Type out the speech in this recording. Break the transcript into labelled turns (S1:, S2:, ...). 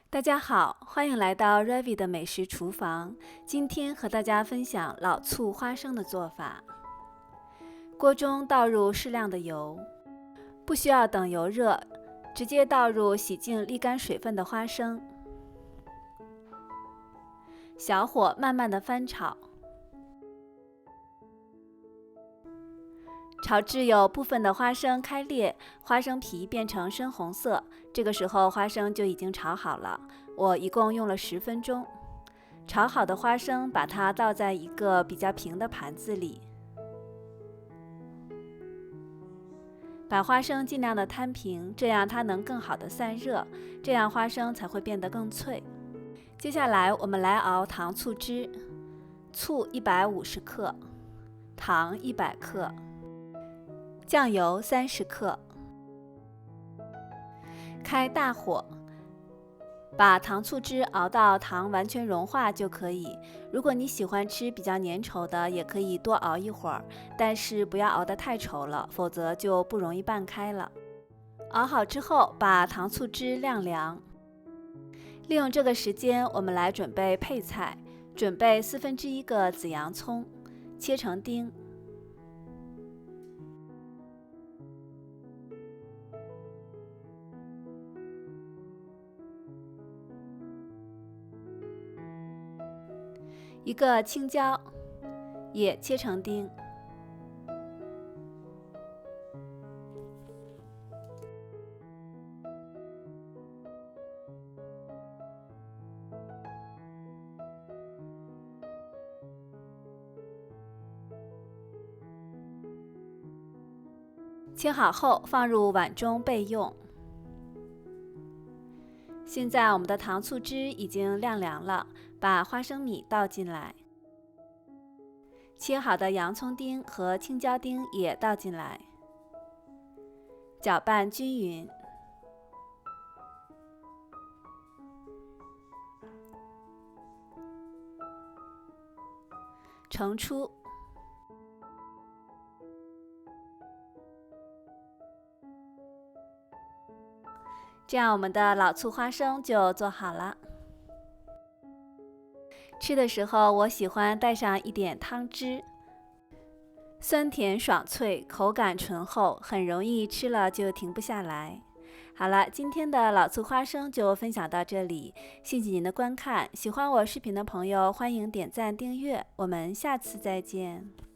S1: 大家好，欢迎来到 Ravi 的美食厨房。今天和大家分享老醋花生的做法。锅中倒入适量的油，不需要等油热，直接倒入洗净沥干水分的花生，小火慢慢的翻炒，炒至有部分的花生开裂，花生皮变成深红色，这个时候花生就已经炒好了。我一共用了10分钟。炒好的花生把它倒在一个比较平的盘子里，把花生尽量的摊平，这样它能更好的散热，这样花生才会变得更脆。接下来我们来熬糖醋汁，醋150克，糖100克，酱油30克。开大火，把糖醋汁熬到糖完全融化就可以。如果你喜欢吃比较粘稠的，也可以多熬一会儿，但是不要熬得太稠了，否则就不容易拌开了。熬好之后，把糖醋汁晾凉。利用这个时间，我们来准备配菜。准备1/4个紫洋葱，切成丁。1个青椒，也切成丁。切好后放入碗中备用。现在我们的糖醋汁已经晾凉了，把花生米倒进来，切好的洋葱丁和青椒丁也倒进来，搅拌均匀。盛出。这样我们的老醋花生就做好了。吃的时候我喜欢带上一点汤汁，酸甜爽脆，口感醇厚，很容易吃了就停不下来。好了，今天的老醋花生就分享到这里，谢谢您的观看。喜欢我视频的朋友，欢迎点赞订阅，我们下次再见。